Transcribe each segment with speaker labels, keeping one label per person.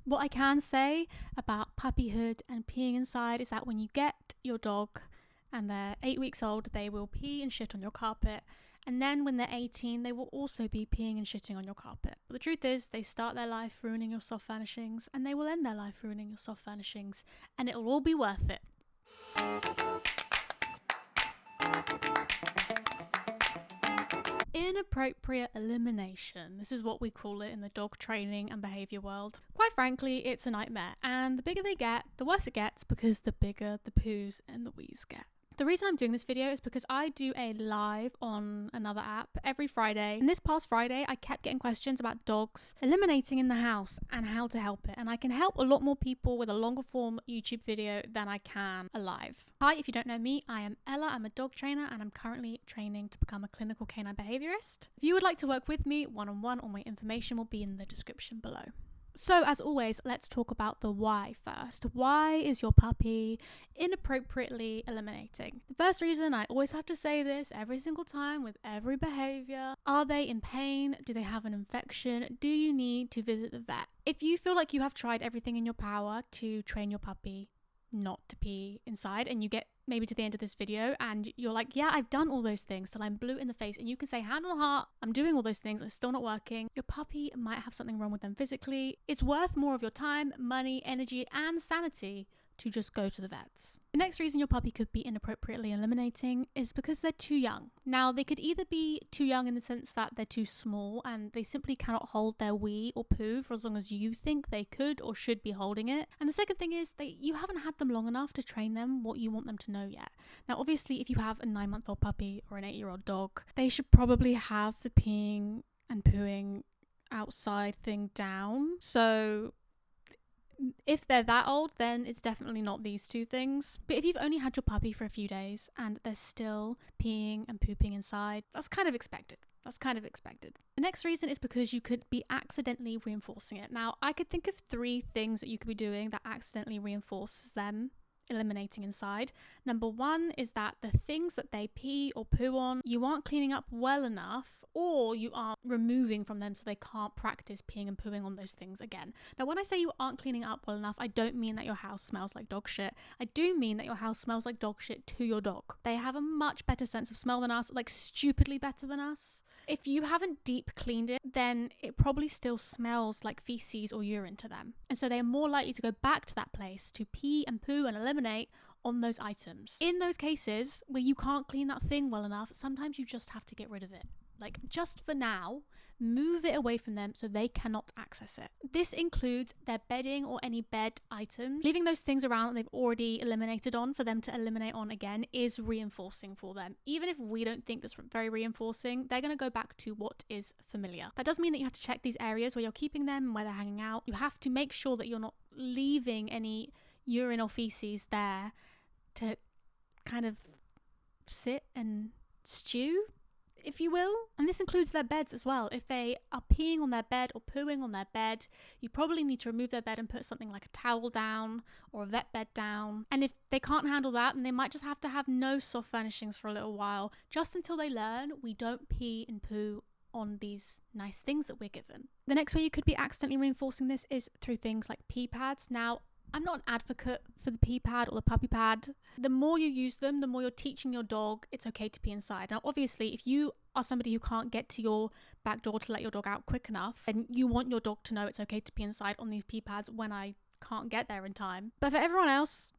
Speaker 1: What I can say about puppyhood and peeing inside is that when you get your dog and they're 8 weeks old, they will pee and shit on your carpet. And then when they're 18, they will also be peeing and shitting on your carpet. But the truth is, they start their life ruining your soft furnishings, and they will end their life ruining your soft furnishings, and it'll all be worth it. Inappropriate elimination. This is what we call it in the dog training and behaviour world. Quite frankly, it's a nightmare, and the bigger they get, the worse it gets, because the bigger the poos and the wheeze get. The reason I'm doing this video is because I do a live on another app every Friday. And this past Friday, I kept getting questions about dogs eliminating in the house and how to help it. And I can help a lot more people with a longer form YouTube video than I can a live. Hi, if you don't know me, I am Ella. I'm a dog trainer and I'm currently training to become a clinical canine behaviourist. If you would like to work with me one-on-one, all my information will be in the description below. So as always, let's talk about the why first. Why is your puppy inappropriately eliminating? The first reason, I always have to say this every single time with every behavior: are they in pain? Do they have an infection? Do you need to visit the vet? If you feel like you have tried everything in your power to train your puppy not to pee inside, and you get maybe to the end of this video and you're like, yeah, I've done all those things till I'm blue in the face, and you can say hand on heart, I'm doing all those things, it's still not working, your puppy might have something wrong with them physically. It's worth more of your time, money, energy, and sanity to just go to the vets. The next reason your puppy could be inappropriately eliminating is because they're too young. Now, they could either be too young in the sense that they're too small and they simply cannot hold their wee or poo for as long as you think they could or should be holding it. And the second thing is that you haven't had them long enough to train them what you want them to know yet. Now, obviously, if you have a 9-month-old puppy or an 8-year-old dog, they should probably have the peeing and pooing outside thing down. So if they're that old, then it's definitely not these two things. But if you've only had your puppy for a few days and they're still peeing and pooping inside, that's kind of expected. The next reason is because you could be accidentally reinforcing it. Now, I could think of 3 things that you could be doing that accidentally reinforces them eliminating inside. Number 1 is that the things that they pee or poo on, you aren't cleaning up well enough, or you are removing from them so they can't practice peeing and pooing on those things again. Now, when I say you aren't cleaning up well enough, I don't mean that your house smells like dog shit. I do mean that your house smells like dog shit to your dog. They have a much better sense of smell than us, like stupidly better than us. If you haven't deep cleaned it, then it probably still smells like feces or urine to them. And so they're more likely to go back to that place to pee and poo and eliminate on those items. In those cases where you can't clean that thing well enough, sometimes you just have to get rid of it. Like, just for now, move it away from them so they cannot access it. This includes their bedding or any bed items. Leaving those things around that they've already eliminated on for them to eliminate on again is reinforcing for them. Even if we don't think that's very reinforcing, they're going to go back to what is familiar. That does mean that you have to check these areas where you're keeping them and where they're hanging out. You have to make sure that you're not leaving any urine or feces there to kind of sit and stew, if you will. And this includes their beds as well. If they are peeing on their bed or pooing on their bed, you probably need to remove their bed and put something like a towel down or a vet bed down. And if they can't handle that, then they might just have to have no soft furnishings for a little while, just until they learn we don't pee and poo on these nice things that we're given. The next way you could be accidentally reinforcing this is through things like pee pads. Now, I'm not an advocate for the pee pad or the puppy pad. The more you use them, the more you're teaching your dog it's okay to pee inside. Now, obviously, if you are somebody who can't get to your back door to let your dog out quick enough, then you want your dog to know it's okay to pee inside on these pee pads when I can't get there in time. But for everyone else,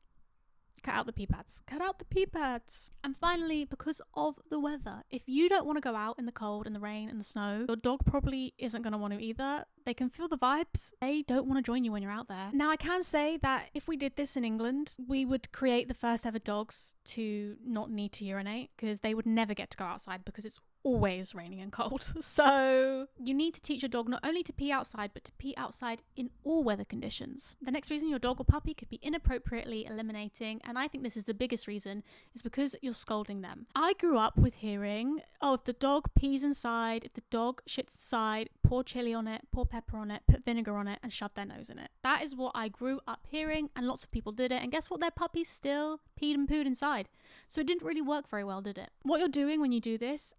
Speaker 1: cut out the pee pads. Cut out the pee pads. And finally, because of the weather, if you don't want to go out in the cold and the rain and the snow, your dog probably isn't going to want to either. They can feel the vibes. They don't want to join you when you're out there. Now, I can say that if we did this in England, we would create the first ever dogs to not need to urinate, because they would never get to go outside because it's always raining and cold. So you need to teach your dog not only to pee outside, but to pee outside in all weather conditions. The next reason your dog or puppy could be inappropriately eliminating, and I think this is the biggest reason, is because you're scolding them. I grew up with hearing, oh, if the dog pees inside, if the dog shits inside, pour chili on it, pour pepper on it, put vinegar on it, and shove their nose in it. That is what I grew up hearing, and lots of people did it, and guess what? Their puppies still peed and pooed inside. So it didn't really work very well, did it? What you're doing when you do this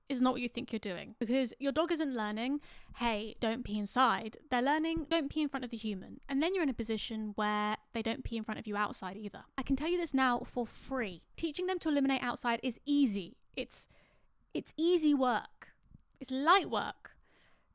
Speaker 1: is not what you think you're doing, because your dog isn't learning, hey, don't pee inside. They're learning, don't pee in front of the human. And then you're in a position where they don't pee in front of you outside either. I can tell you this now for free. Teaching them to eliminate outside is easy. It's easy work. It's light work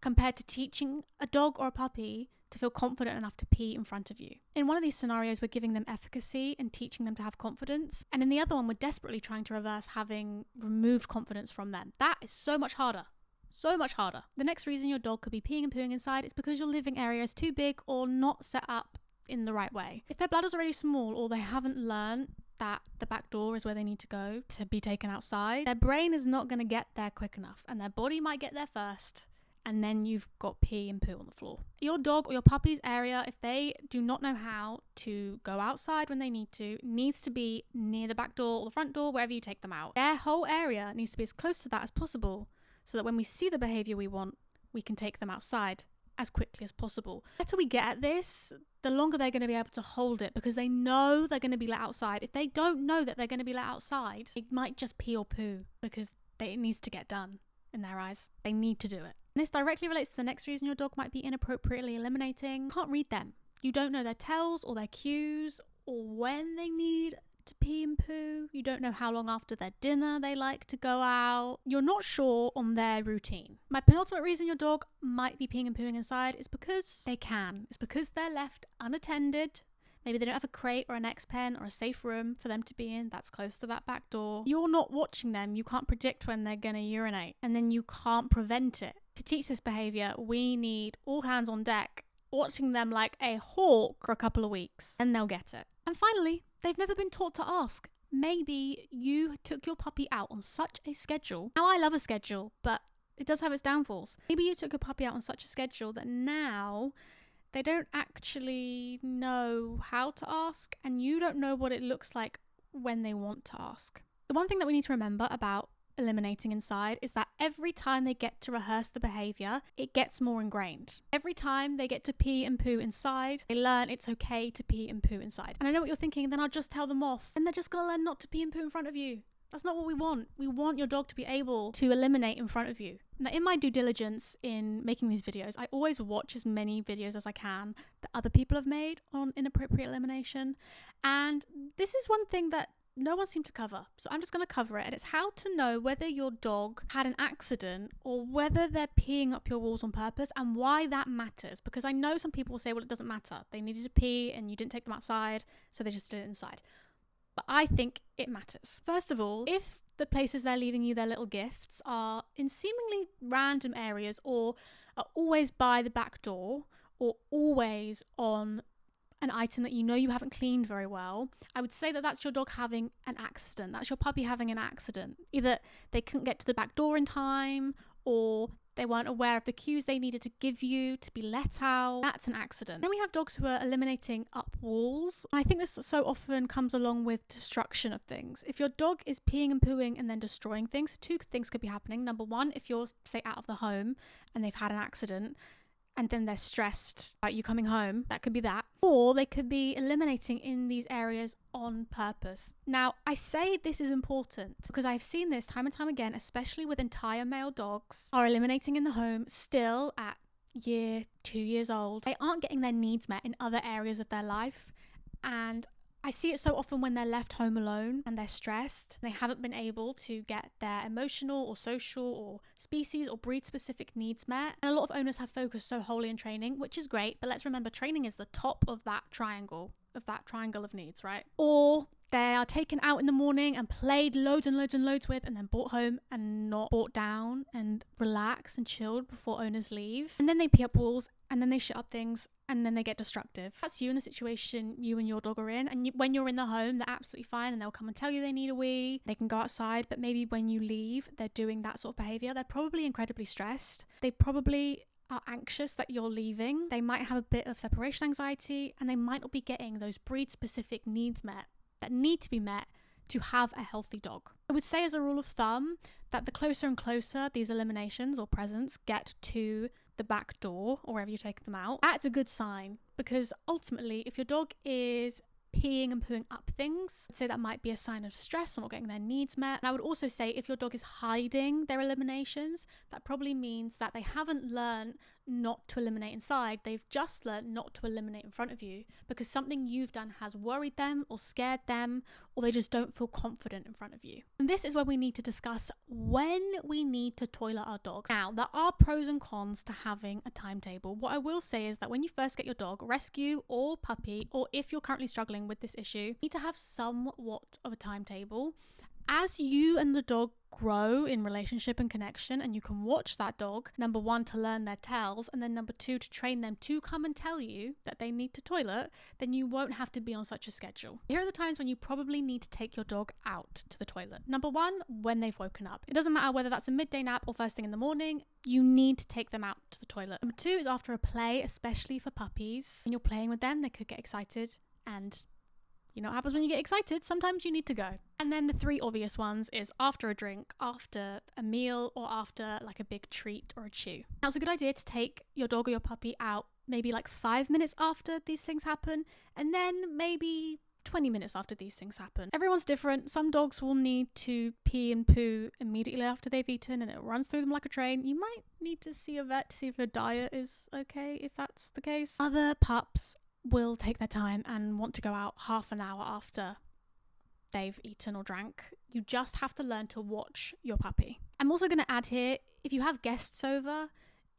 Speaker 1: compared to teaching a dog or a puppy to feel confident enough to pee in front of you. In one of these scenarios, we're giving them efficacy and teaching them to have confidence. And in the other one, we're desperately trying to reverse having removed confidence from them. That is so much harder. So much harder. The next reason your dog could be peeing and pooing inside is because your living area is too big or not set up in the right way. If their bladder's already small or they haven't learned that the back door is where they need to go to be taken outside, their brain is not going to get there quick enough, and their body might get there first. And then you've got pee and poo on the floor. Your dog or your puppy's area, if they do not know how to go outside when they need to, needs to be near the back door or the front door, wherever you take them out. Their whole area needs to be as close to that as possible, so that when we see the behavior we want, we can take them outside as quickly as possible. The better we get at this, the longer they're going to be able to hold it, because they know they're going to be let outside. If they don't know that they're going to be let outside, they might just pee or poo because it needs to get done. In their eyes, they need to do it. And this directly relates to the next reason your dog might be inappropriately eliminating. You can't read them. You don't know their tells or their cues or when they need to pee and poo. You don't know how long after their dinner they like to go out. You're not sure on their routine. My penultimate reason your dog might be peeing and pooing inside is because they can. It's because they're left unattended. Maybe they don't have a crate or an X-pen or a safe room for them to be in that's close to that back door. You're not watching them. You can't predict when they're going to urinate, and then you can't prevent it. To teach this behavior, we need all hands on deck, watching them like a hawk for a couple of weeks, and they'll get it. And finally, they've never been taught to ask. Maybe you took your puppy out on such a schedule. Now, I love a schedule, but it does have its downfalls. Maybe you took your puppy out on such a schedule that now they don't actually know how to ask, and you don't know what it looks like when they want to ask. The one thing that we need to remember about eliminating inside is that every time they get to rehearse the behavior, it gets more ingrained. Every time they get to pee and poo inside, they learn it's okay to pee and poo inside. And I know what you're thinking, then I'll just tell them off, and they're just gonna learn not to pee and poo in front of you. That's not what we want. We want your dog to be able to eliminate in front of you. Now, in my due diligence in making these videos, I always watch as many videos as I can that other people have made on inappropriate elimination. And this is one thing that no one seemed to cover. So I'm just going to cover it. And it's how to know whether your dog had an accident or whether they're peeing up your walls on purpose, and why that matters. Because I know some people will say, well, it doesn't matter. They needed to pee and you didn't take them outside, so they just did it inside. But I think it matters. First of all, if the places they're leaving you their little gifts are in seemingly random areas, or are always by the back door, or always on an item that you know you haven't cleaned very well, I would say that that's your dog having an accident. That's your puppy having an accident. Either they couldn't get to the back door in time, or they weren't aware of the cues they needed to give you to be let out. That's an accident. Then we have dogs who are eliminating up walls. And I think this so often comes along with destruction of things. If your dog is peeing and pooing and then destroying things, two things could be happening. Number one, if you're, say, out of the home and they've had an accident, and then they're stressed about you coming home, that could be that. Or they could be eliminating in these areas on purpose. Now, I say this is important because I've seen this time and time again, especially with entire male dogs are eliminating in the home still at 2 years old. They aren't getting their needs met in other areas of their life. And I see it so often when they're left home alone and they're stressed. They haven't been able to get their emotional or social or species or breed specific needs met. And a lot of owners have focused so wholly on training, which is great. But let's remember, training is the top of that triangle of needs, right? Or they are taken out in the morning and played loads and loads and loads with, and then brought home and not brought down and relaxed and chilled before owners leave. And then they pee up walls, and then they shit up things, and then they get destructive. That's you in the situation you and your dog are in. And when you're in the home, they're absolutely fine, and they'll come and tell you they need a wee. They can go outside, but maybe when you leave, they're doing that sort of behavior. They're probably incredibly stressed. They probably are anxious that you're leaving. They might have a bit of separation anxiety, and they might not be getting those breed specific needs met that need to be met to have a healthy dog. I would say, as a rule of thumb, that the closer and closer these eliminations or presents get to the back door or wherever you take them out, that's a good sign, because ultimately if your dog is peeing and pooing up things. I'd say that might be a sign of stress or not getting their needs met. And I would also say if your dog is hiding their eliminations, that probably means that they haven't learned not to eliminate inside. They've just learned not to eliminate in front of you because something you've done has worried them or scared them, or they just don't feel confident in front of you. And this is where we need to discuss when we need to toilet our dogs. Now, there are pros and cons to having a timetable. What I will say is that when you first get your dog, rescue or puppy, or if you're currently struggling with this issue, you need to have somewhat of a timetable. As you and the dog grow in relationship and connection, and you can watch that dog, number one, to learn their tells, and then number two, to train them to come and tell you that they need to toilet, then you won't have to be on such a schedule. Here are the times when you probably need to take your dog out to the toilet. Number one, when they've woken up. It doesn't matter whether that's a midday nap or first thing in the morning, you need to take them out to the toilet. Number two is after a play, especially for puppies. When you're playing with them, they could get excited, and you know what happens when you get excited? Sometimes you need to go. And then the three obvious ones is after a drink, after a meal, or after like a big treat or a chew. Now, it's a good idea to take your dog or your puppy out maybe like 5 minutes after these things happen, and then maybe 20 minutes after these things happen. Everyone's different. Some dogs will need to pee and poo immediately after they've eaten and it runs through them like a train. You might need to see a vet to see if your diet is okay, if that's the case. Other pups will take their time and want to go out half an hour after they've eaten or drank. You just have to learn to watch your puppy. I'm also going to add here, if you have guests over,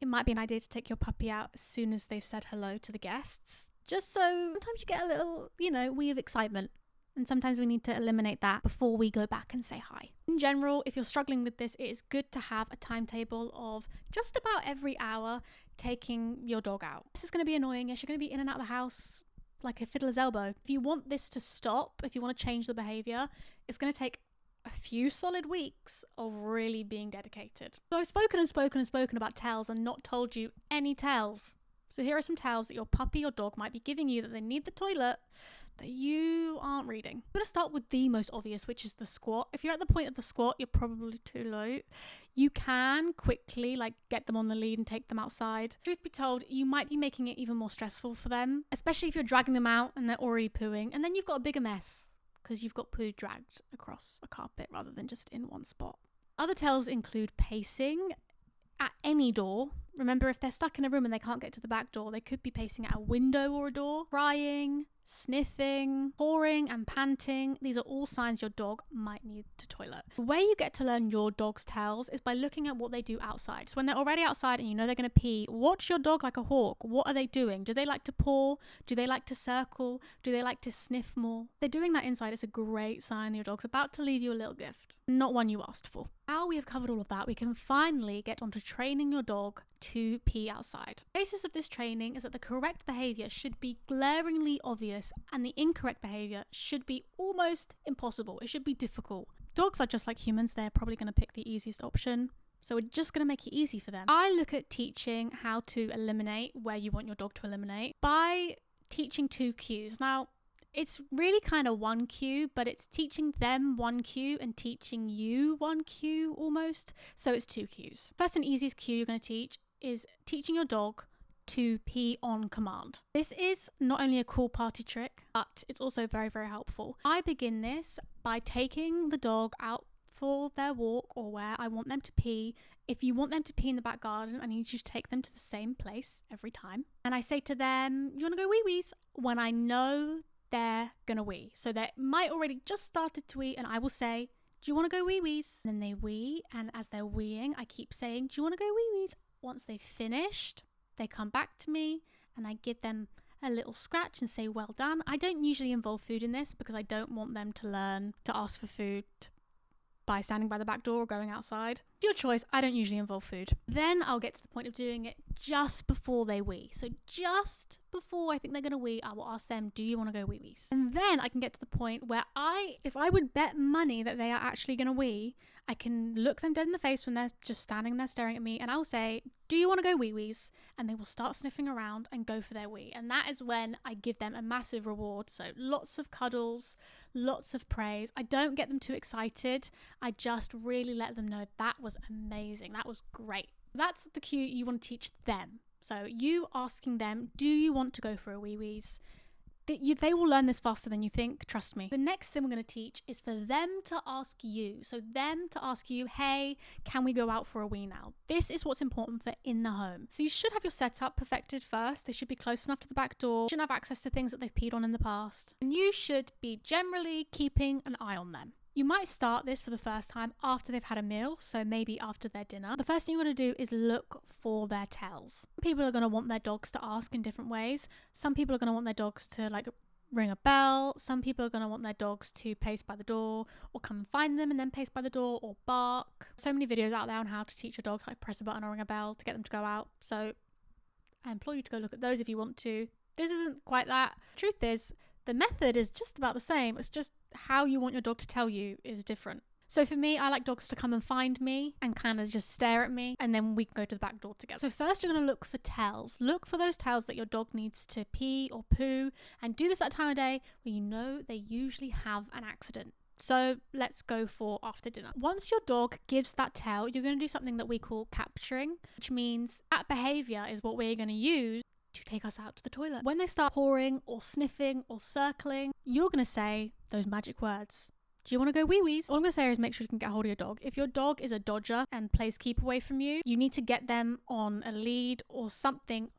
Speaker 1: it might be an idea to take your puppy out as soon as they've said hello to the guests. Just so sometimes you get a little, wee of excitement. And sometimes we need to eliminate that before we go back and say hi. In general, if you're struggling with this, it is good to have a timetable of just about every hour taking your dog out. This is going to be annoying. Yes, you're going to be in and out of the house like a fiddler's elbow. If you want this to stop, if you want to change the behavior, it's going to take a few solid weeks of really being dedicated. So I've spoken about tells and not told you any tells. So here are some tells that your puppy or dog might be giving you that they need the toilet that you aren't reading. I'm going to start with the most obvious, which is the squat. If you're at the point of the squat, you're probably too late. You can quickly get them on the lead and take them outside. Truth be told, you might be making it even more stressful for them, especially if you're dragging them out and they're already pooing, and then you've got a bigger mess because you've got poo dragged across a carpet rather than just in one spot. Other tells include pacing at any door. Remember, if they're stuck in a room and they can't get to the back door, they could be pacing at a window or a door. Crying, sniffing, pawing and panting. These are all signs your dog might need to toilet. The way you get to learn your dog's tells is by looking at what they do outside. So when they're already outside and you know they're going to pee, watch your dog like a hawk. What are they doing? Do they like to paw? Do they like to circle? Do they like to sniff more? If they're doing that inside, it's a great sign that your dog's about to leave you a little gift. Not one you asked for. Now we have covered all of that, we can finally get onto training your dog to pee outside. The basis of this training is that the correct behavior should be glaringly obvious and the incorrect behavior should be almost impossible. It should be difficult. Dogs are just like humans. They're probably going to pick the easiest option. So we're just going to make it easy for them. I look at teaching how to eliminate where you want your dog to eliminate by teaching 2 cues. Now, it's really kind of 1 cue, but it's teaching them 1 cue and teaching you 1 cue almost. So it's 2 cues. First and easiest cue you're going to teach is teaching your dog to pee on command. This is not only a cool party trick, but it's also very, very helpful. I begin this by taking the dog out for their walk or where I want them to pee. If you want them to pee in the back garden, I need you to take them to the same place every time. And I say to them, you want to go wee-wees? When I know they're gonna wee. So they might already just started to wee and I will say, do you want to go wee-wees? And then they wee, and as they're weeing, I keep saying, do you want to go wee-wees? Once they've finished, they come back to me and I give them a little scratch and say, well done. I don't usually involve food in this because I don't want them to learn to ask for food by standing by the back door or going outside. It's your choice. I don't usually involve food. Then I'll get to the point of doing it just before they wee. So just before I think they're going to wee, I will ask them, do you want to go wee-wees? And then I can get to the point where if I would bet money that they are actually going to wee, I can look them dead in the face when they're just standing there staring at me and I'll say, do you want to go wee-wees? And they will start sniffing around and go for their wee. And that is when I give them a massive reward. So lots of cuddles, lots of praise. I don't get them too excited. I just really let them know that was amazing. That was great. That's the cue you want to teach them. So you asking them, do you want to go for a wee-wees? They will learn this faster than you think, trust me. The next thing we're going to teach is for them to ask you. So them to ask you, hey, can we go out for a wee now? This is what's important for in the home. So you should have your setup perfected first. They should be close enough to the back door. You shouldn't have access to things that they've peed on in the past. And you should be generally keeping an eye on them. You might start this for the first time after they've had a meal, so maybe after their dinner. The first thing you want to do is look for their tells. People are going to want their dogs to ask in different ways. Some people are going to want their dogs to ring a bell. Some people are going to want their dogs to pace by the door or come and find them and then pace by the door or bark. So many videos out there on how to teach your dog press a button or ring a bell to get them to go out. So I implore you to go look at those if you want to. This isn't quite that. Truth is, the method is just about the same. It's just how you want your dog to tell you is different. So for me, I like dogs to come and find me and kind of just stare at me, and then we can go to the back door together. So first you're going to look for tells. Look for those tells that your dog needs to pee or poo, and do this at a time of day where you know they usually have an accident. So let's go for after dinner. Once your dog gives that tell, you're going to do something that we call capturing, which means that behavior is what we're going to use to take us out to the toilet. When they start pawing or sniffing or circling, you're going to say those magic words. Do you want to go wee-wees? All I'm going to say is make sure you can get hold of your dog. If your dog is a dodger and plays keep away from you, you need to get them on a lead or something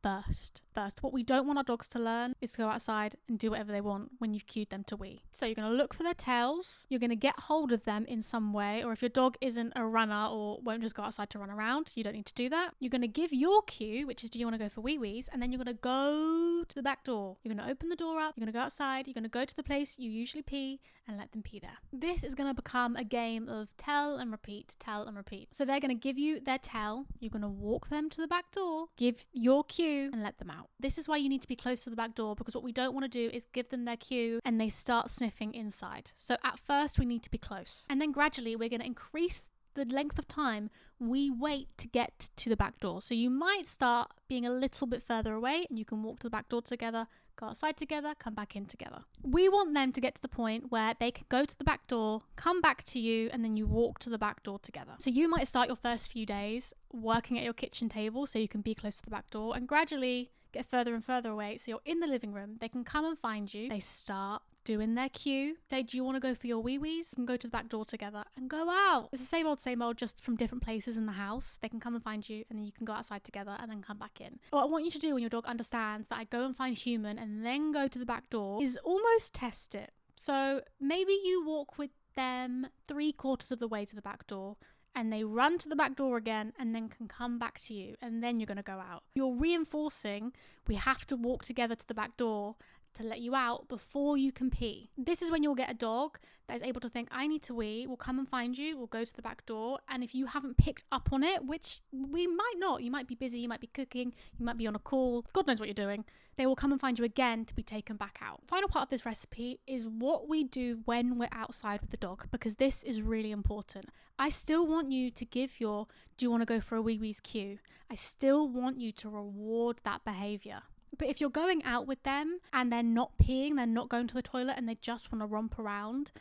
Speaker 1: first. What we don't want our dogs to learn is to go outside and do whatever they want when you've cued them to wee. So you're going to look for their tails. You're going to get hold of them in some way, or if your dog isn't a runner or won't just go outside to run around, you don't need to do that. You're going to give your cue, which is do you want to go for wee-wees, and then you're going to go to the back door. You're going to open the door up, you're going to go outside, you're going to go to the place you usually pee and let them pee there. This is going to become a game of tell and repeat, tell and repeat. So they're going to give you their tell, you're going to walk them to the back door, give your cue and let them out. This is why you need to be close to the back door, because what we don't want to do is give them their cue and they start sniffing inside. So at first we need to be close, and then gradually we're going to increase the length of time we wait to get to the back door. So you might start being a little bit further away and you can walk to the back door together, go outside together, come back in together. We want them to get to the point where they can go to the back door, come back to you, and then you walk to the back door together. So you might start your first few days working at your kitchen table so you can be close to the back door, and gradually get further and further away so you're in the living room. They can come and find you. They start doing their cue. Say, do you want to go for your wee-wees? You can go to the back door together and go out. It's the same old, just from different places in the house. They can come and find you, and then you can go outside together and then come back in. What I want you to do when your dog understands that I go and find human and then go to the back door is almost test it. So maybe you walk with them 3/4 of the way to the back door, and they run to the back door again and then can come back to you, and then you're going to go out. You're reinforcing we have to walk together to the back door to let you out before you can pee. This is when you'll get a dog that is able to think, I need to wee, we'll come and find you, we'll go to the back door, and if you haven't picked up on it, which we might not, you might be busy, you might be cooking, you might be on a call, God knows what you're doing, they will come and find you again to be taken back out. Final part of this recipe is what we do when we're outside with the dog, because this is really important. I still want you to give your, do you want to go for a wee-wee's cue? I still want you to reward that behavior. But if you're going out with them and they're not peeing, they're not going to the toilet, and they just want to romp around,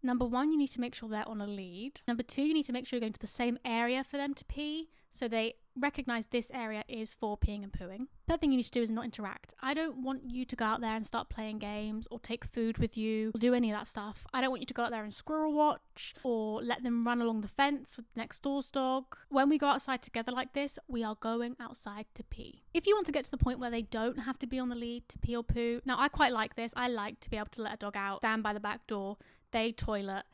Speaker 1: number one, you need to make sure they're on a lead. Number two, you need to make sure you're going to the same area for them to pee, so they recognize this area is for peeing and pooing. Third thing you need to do is not interact. I don't want you to go out there and start playing games or take food with you or do any of that stuff. I don't want you to go out there and squirrel watch or let them run along the fence with next door's dog. When we go outside together like this, we are going outside to pee. If you want to get to the point where they don't have to be on the lead to pee or poo, now I quite like this. I like to be able to let a dog out, stand by the back door, they toilet,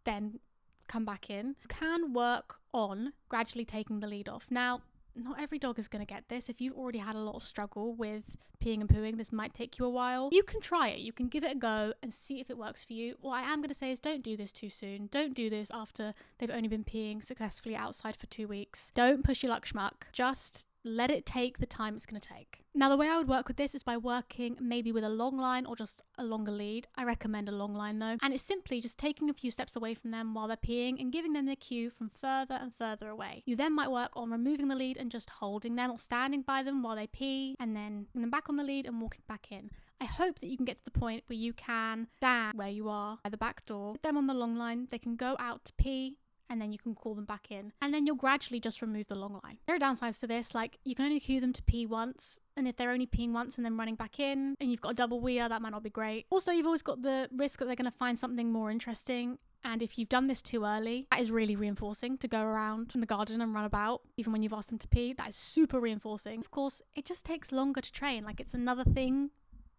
Speaker 1: then come back in. You can work on gradually taking the lead off. Now, not every dog is going to get this. If you've already had a lot of struggle with peeing and pooing, this might take you a while. You can try it. You can give it a go and see if it works for you. What I am going to say is don't do this too soon. Don't do this after they've only been peeing successfully outside for 2 weeks. Don't push your luck schmuck. Just let it take the time it's going to take. Now, the way I would work with this is by working maybe with a long line or just a longer lead. I recommend a long line though. And it's simply just taking a few steps away from them while they're peeing and giving them the cue from further and further away. You then might work on removing the lead and just holding them or standing by them while they pee, and then bring them back on the lead and walking back in. I hope that you can get to the point where you can stand where you are by the back door, put them on the long line, they can go out to pee, and then you can call them back in, and then you'll gradually just remove the long line. There are downsides to this, like you can only cue them to pee once. And if they're only peeing once and then running back in and you've got a double weir, that might not be great. Also, you've always got the risk that they're going to find something more interesting. And if you've done this too early, that is really reinforcing to go around in the garden and run about, even when you've asked them to pee. That is super reinforcing. Of course, it just takes longer to train. Like, it's another thing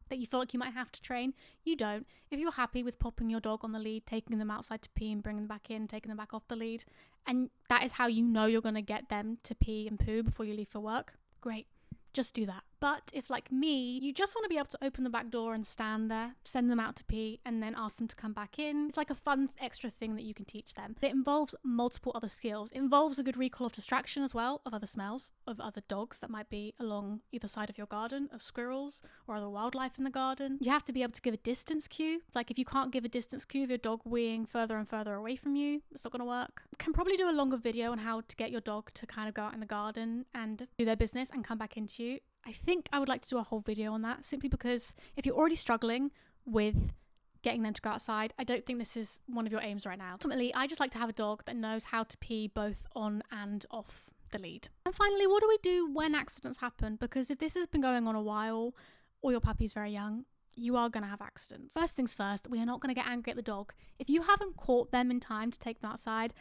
Speaker 1: that you feel like you might have to train. You don't. If you're happy with popping your dog on the lead, taking them outside to pee and bringing them back in, taking them back off the lead, and that is how you know you're going to get them to pee and poo before you leave for work, great. Just do that. But if, like me, you just want to be able to open the back door and stand there, send them out to pee, and then ask them to come back in, it's like a fun extra thing that you can teach them. But it involves multiple other skills. It involves a good recall of distraction as well, of other smells, of other dogs that might be along either side of your garden, of squirrels or other wildlife in the garden. You have to be able to give a distance cue. Like, if you can't give a distance cue of your dog weeing further and further away from you, it's not going to work. Can probably do a longer video on how to get your dog to kind of go out in the garden and do their business and come back into you. I think I would like to do a whole video on that, simply because if you're already struggling with getting them to go outside, I don't think this is one of your aims right now. Ultimately, I just like to have a dog that knows how to pee both on and off the lead. And finally, what do we do when accidents happen? Because if this has been going on a while, or your puppy's very young, you are going to have accidents. First things first, we are not going to get angry at the dog. If you haven't caught them in time to take them outside,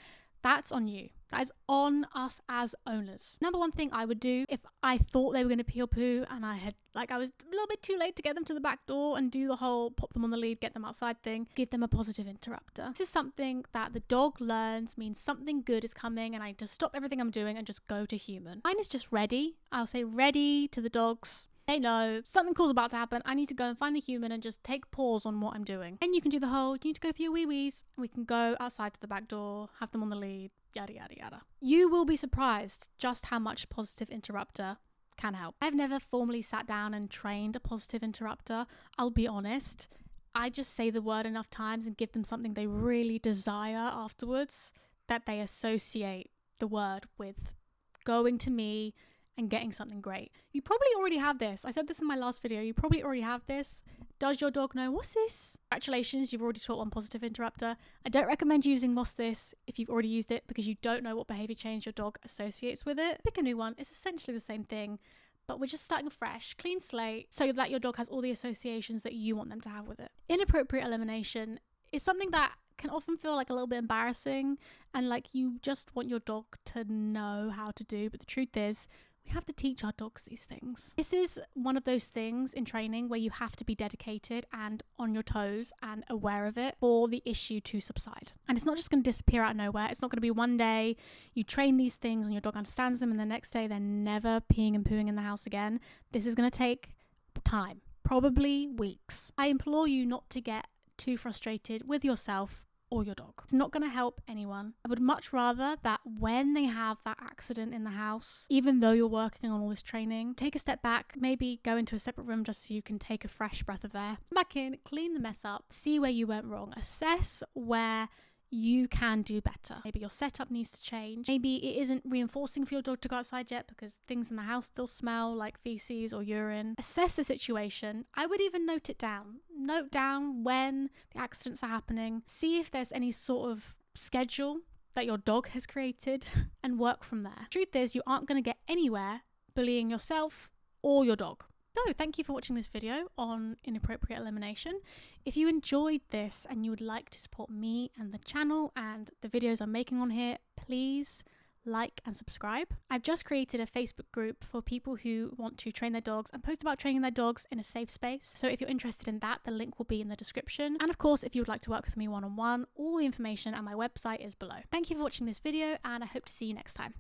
Speaker 1: that's on you. That is on us as owners. Number one thing I would do if I thought they were going to pee or poo and I was a little bit too late to get them to the back door and do the whole pop them on the lead, get them outside thing, give them a positive interrupter. This is something that the dog learns means something good is coming, and I just stop everything I'm doing and just go to human. Mine is just ready. I'll say ready to the dogs. They know something cool's about to happen. I need to go and find the human and just take pause on what I'm doing. And you can do the whole, you need to go for your wee-wees. We can go outside to the back door, have them on the lead, yada, yada, yada. You will be surprised just how much positive interrupter can help. I've never formally sat down and trained a positive interrupter. I'll be honest. I just say the word enough times and give them something they really desire afterwards that they associate the word with going to me and getting something great. You probably already have this. I said this in my last video. You probably already have this. Does your dog know what's this? Congratulations, you've already taught one positive interrupter. I don't recommend using what's this if you've already used it, because you don't know what behavior change your dog associates with it. Pick a new one. It's essentially the same thing, but we're just starting fresh, clean slate, so that your dog has all the associations that you want them to have with it. Inappropriate elimination is something that can often feel like a little bit embarrassing and like you just want your dog to know how to do, but the truth is, we have to teach our dogs these things. This is one of those things in training where you have to be dedicated and on your toes and aware of it for the issue to subside. And it's not just going to disappear out of nowhere. It's not going to be one day you train these things and your dog understands them and the next day they're never peeing and pooing in the house again. This is going to take time, probably weeks. I implore you not to get too frustrated with yourself or your dog. It's not going to help anyone. I would much rather that when they have that accident in the house, even though you're working on all this training, take a step back, maybe go into a separate room just so you can take a fresh breath of air. Come back in, clean the mess up, see where you went wrong, assess where you can do better. Maybe your setup needs to change. Maybe it isn't reinforcing for your dog to go outside yet because things in the house still smell like feces or urine. Assess the situation. I would even note it down. Note down when the accidents are happening. See if there's any sort of schedule that your dog has created and work from there. Truth is, you aren't going to get anywhere bullying yourself or your dog. So thank you for watching this video on inappropriate elimination. If you enjoyed this and you would like to support me and the channel and the videos I'm making on here, please like and subscribe. I've just created a Facebook group for people who want to train their dogs and post about training their dogs in a safe space. So if you're interested in that, the link will be in the description. And of course, if you would like to work with me one-on-one, all the information at my website is below. Thank you for watching this video and I hope to see you next time.